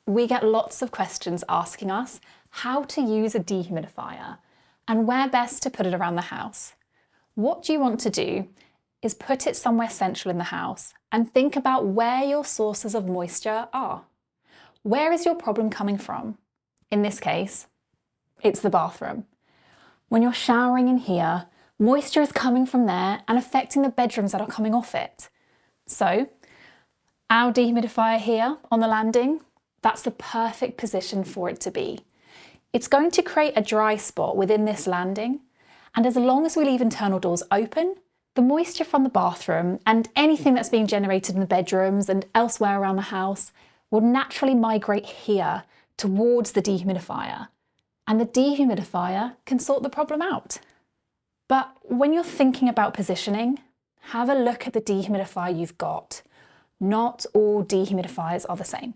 we get lots of questions asking us how to use a dehumidifier and where best to put it around the house. What you want to do is put it somewhere central in the house and think about where your sources of moisture are. Where is your problem coming from? In this case, it's the bathroom. When you're showering in here, moisture is coming from there and affecting the bedrooms that are coming off it. So, our dehumidifier here on the landing, that's the perfect position for it to be. It's going to create a dry spot within this landing, and as long as we leave internal doors open, the moisture from the bathroom and anything that's being generated in the bedrooms and elsewhere around the house will naturally migrate here towards the dehumidifier, and the dehumidifier can sort the problem out. But when you're thinking about positioning, have a look at the dehumidifier you've got. Not all dehumidifiers are the same.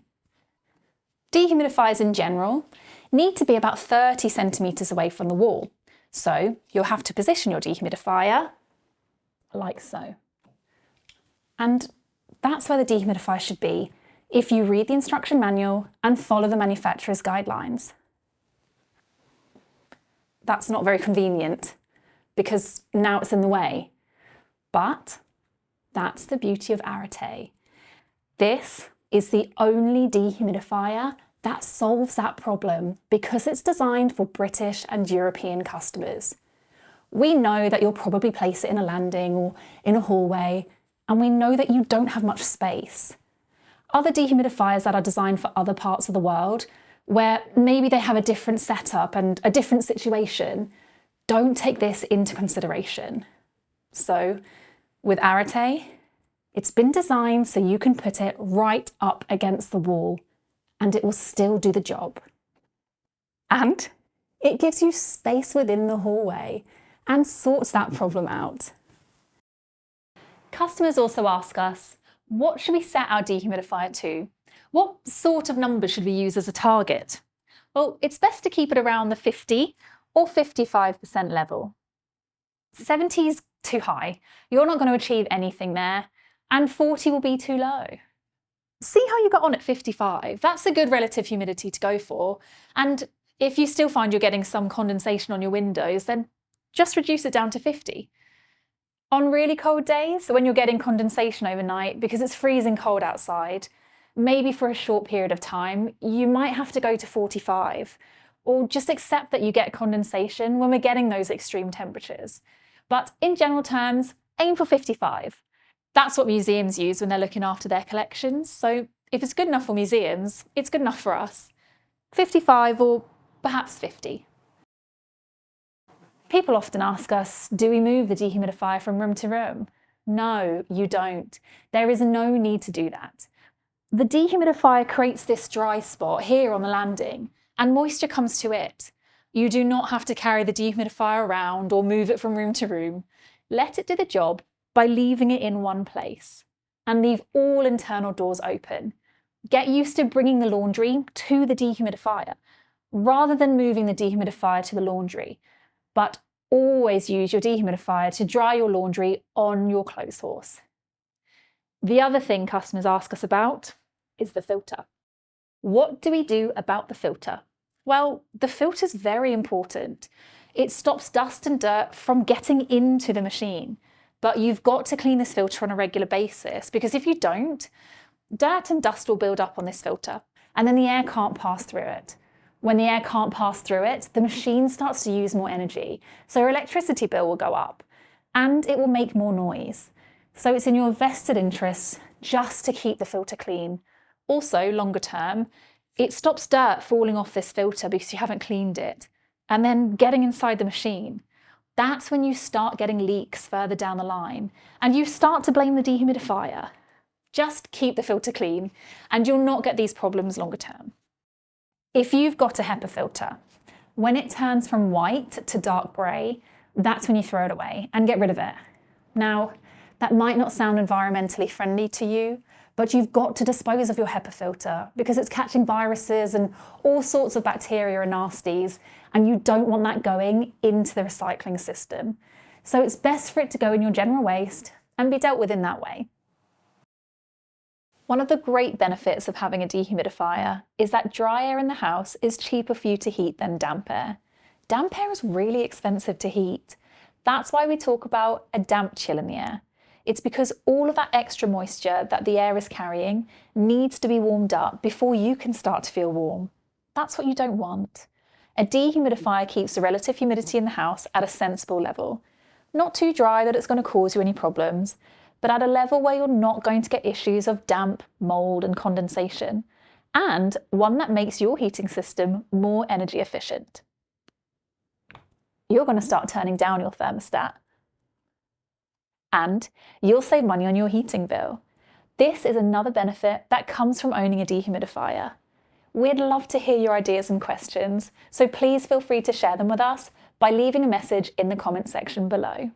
Dehumidifiers in general need to be about 30 centimetres away from the wall. So you'll have to position your dehumidifier like so. And that's where the dehumidifier should be if you read the instruction manual and follow the manufacturer's guidelines. That's not very convenient because now it's in the way. But that's the beauty of Arete. This is the only dehumidifier that solves that problem because it's designed for British and European customers. We know that you'll probably place it in a landing or in a hallway, and we know that you don't have much space. Other dehumidifiers that are designed for other parts of the world, where maybe they have a different setup and a different situation, don't take this into consideration. So, with Arete, it's been designed so you can put it right up against the wall and it will still do the job. And it gives you space within the hallway and sorts that problem out. Customers also ask us, what should we set our dehumidifier to? What sort of number should we use as a target? Well, it's best to keep it around the 50 or 55% level. 70 is too high. You're not going to achieve anything there, and 40 will be too low. See how you got on at 55. That's a good relative humidity to go for. And if you still find you're getting some condensation on your windows, then just reduce it down to 50. On really cold days, when you're getting condensation overnight because it's freezing cold outside, maybe for a short period of time, you might have to go to 45, or just accept that you get condensation when we're getting those extreme temperatures. But in general terms, aim for 55. That's what museums use when they're looking after their collections. So if it's good enough for museums, it's good enough for us. 55 or perhaps 50. People often ask us, do we move the dehumidifier from room to room? No, you don't. There is no need to do that. The dehumidifier creates this dry spot here on the landing, and moisture comes to it. You do not have to carry the dehumidifier around or move it from room to room. Let it do the job by leaving it in one place, and leave all internal doors open. Get used to bringing the laundry to the dehumidifier, rather than moving the dehumidifier to the laundry, but always use your dehumidifier to dry your laundry on your clothes horse. The other thing customers ask us about is the filter. What do we do about the filter? Well, the filter is very important. It stops dust and dirt from getting into the machine. But you've got to clean this filter on a regular basis, because if you don't, dirt and dust will build up on this filter, and then the air can't pass through it. When the air can't pass through it, the machine starts to use more energy, so your electricity bill will go up, and it will make more noise. So it's in your vested interest just to keep the filter clean. Also, longer term, it stops dirt falling off this filter because you haven't cleaned it, and then getting inside the machine. That's when you start getting leaks further down the line, and you start to blame the dehumidifier. Just keep the filter clean, and you'll not get these problems longer term. If you've got a HEPA filter, when it turns from white to dark grey, that's when you throw it away and get rid of it. Now, that might not sound environmentally friendly to you, but you've got to dispose of your HEPA filter because it's catching viruses and all sorts of bacteria and nasties, and you don't want that going into the recycling system. So it's best for it to go in your general waste and be dealt with in that way. One of the great benefits of having a dehumidifier is that dry air in the house is cheaper for you to heat than damp air. Damp air is really expensive to heat. That's why we talk about a damp chill in the air. It's because all of that extra moisture that the air is carrying needs to be warmed up before you can start to feel warm. That's what you don't want. A dehumidifier keeps the relative humidity in the house at a sensible level. Not too dry that it's going to cause you any problems, but at a level where you're not going to get issues of damp, mould and condensation, and one that makes your heating system more energy efficient. You're going to start turning down your thermostat. And you'll save money on your heating bill. This is another benefit that comes from owning a dehumidifier. We'd love to hear your ideas and questions, so please feel free to share them with us by leaving a message in the comment section below.